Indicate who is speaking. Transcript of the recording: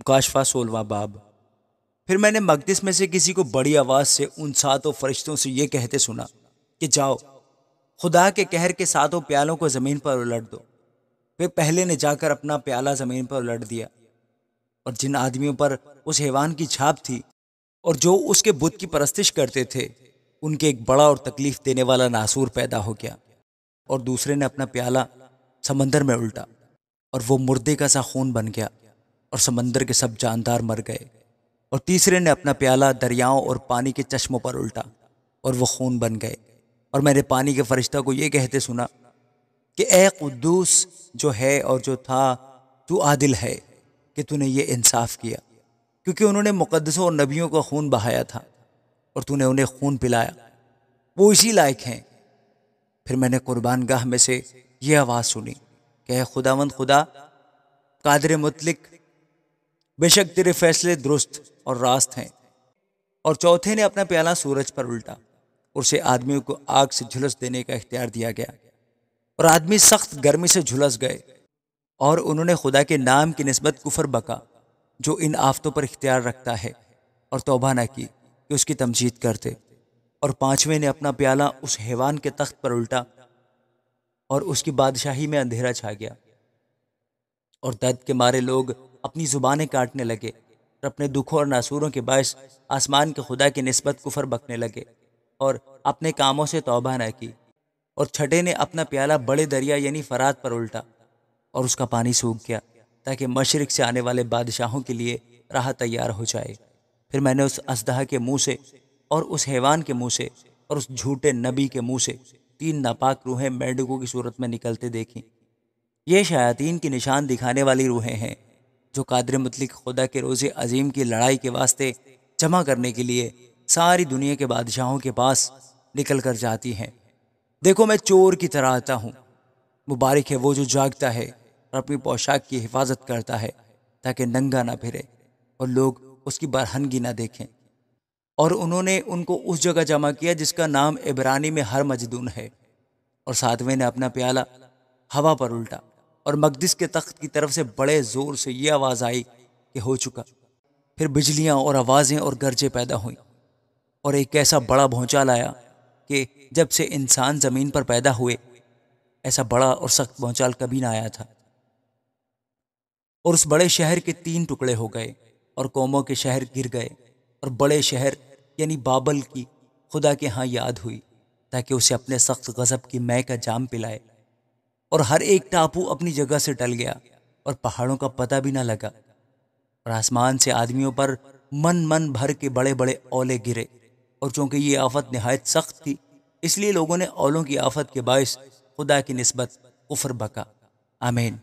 Speaker 1: مکاشفہ 16واں باب۔ پھر میں نے مقدس میں سے کسی کو بڑی آواز سے ان ساتوں فرشتوں سے یہ کہتے سنا کہ جاؤ، خدا کے قہر کے ساتوں پیالوں کو زمین پر الٹ دو۔ پھر پہلے نے جا کر اپنا پیالہ زمین پر الٹ دیا، اور جن آدمیوں پر اس حیوان کی چھاپ تھی اور جو اس کے بت کی پرستش کرتے تھے، ان کے ایک بڑا اور تکلیف دینے والا ناسور پیدا ہو گیا۔ اور دوسرے نے اپنا پیالہ سمندر میں الٹا، اور وہ مردے کا سا خون بن گیا، اور سمندر کے سب جاندار مر گئے۔ اور تیسرے نے اپنا پیالہ دریاؤں اور پانی کے چشموں پر الٹا، اور وہ خون بن گئے۔ اور میں نے پانی کے فرشتہ کو یہ کہتے سنا کہ اے قدوس جو ہے اور جو تھا، تو عادل ہے کہ تو نے یہ انصاف کیا، کیونکہ انہوں نے مقدسوں اور نبیوں کا خون بہایا تھا، اور تو نے انہیں خون پلایا، وہ اسی لائق ہیں۔ پھر میں نے قربان گاہ میں سے یہ آواز سنی کہ اے خداوند خدا قادر مطلق، بے شک تیرے فیصلے درست اور راست ہیں۔ اور چوتھے نے اپنا پیالہ سورج پر الٹا، اور اسے آدمیوں کو آگ سے جھلس دینے کا اختیار دیا گیا، اور آدمی سخت گرمی سے جھلس گئے، اور انہوں نے خدا کے نام کی نسبت کفر بکا جو ان آفتوں پر اختیار رکھتا ہے، اور توبہ نہ کی کہ اس کی تمجید کرتے۔ اور پانچویں نے اپنا پیالہ اس حیوان کے تخت پر الٹا، اور اس کی بادشاہی میں اندھیرا چھا گیا، اور درد کے مارے لوگ اپنی زبانیں کاٹنے لگے، اور اپنے دکھوں اور ناسوروں کے باعث آسمان کے خدا کی نسبت کفر بکنے لگے، اور اپنے کاموں سے توبہ نہ کی۔ اور چھٹے نے اپنا پیالہ بڑے دریا یعنی فرات پر الٹا، اور اس کا پانی سوکھ گیا، تاکہ مشرق سے آنے والے بادشاہوں کے لیے راہ تیار ہو جائے۔ پھر میں نے اس اژدہا کے منہ سے اور اس حیوان کے منہ سے اور اس جھوٹے نبی کے منہ سے تین ناپاک روحیں مینڈکوں کی صورت میں نکلتے دیکھیں۔ یہ شیاطین کی نشان دکھانے والی روحیں ہیں جو قادر مطلق خدا کے روز عظیم کی لڑائی کے واسطے جمع کرنے کے لیے ساری دنیا کے بادشاہوں کے پاس نکل کر جاتی ہیں۔ دیکھو، میں چور کی طرح آتا ہوں۔ مبارک ہے وہ جو جاگتا ہے اور اپنی پوشاک کی حفاظت کرتا ہے، تاکہ ننگا نہ پھرے اور لوگ اس کی برہنگی نہ دیکھیں۔ اور انہوں نے ان کو اس جگہ جمع کیا جس کا نام عبرانی میں ہر مجدون ہے۔ اور ساتویں نے اپنا پیالہ ہوا پر الٹا، اور مقدس کے تخت کی طرف سے بڑے زور سے یہ آواز آئی کہ ہو چکا۔ پھر بجلیاں اور آوازیں اور گرجیں پیدا ہوئیں، اور ایک ایسا بڑا بھونچال آیا کہ جب سے انسان زمین پر پیدا ہوئے ایسا بڑا اور سخت بھونچال کبھی نہ آیا تھا۔ اور اس بڑے شہر کے تین ٹکڑے ہو گئے، اور قوموں کے شہر گر گئے، اور بڑے شہر یعنی بابل کی خدا کے ہاں یاد ہوئی، تاکہ اسے اپنے سخت غضب کی مے کا جام پلائے۔ اور ہر ایک ٹاپو اپنی جگہ سے ٹل گیا، اور پہاڑوں کا پتہ بھی نہ لگا۔ اور آسمان سے آدمیوں پر من من بھر کے بڑے بڑے اولے گرے، اور چونکہ یہ آفت نہایت سخت تھی، اس لیے لوگوں نے اولوں کی آفت کے باعث خدا کی نسبت کفر بکا۔ آمین۔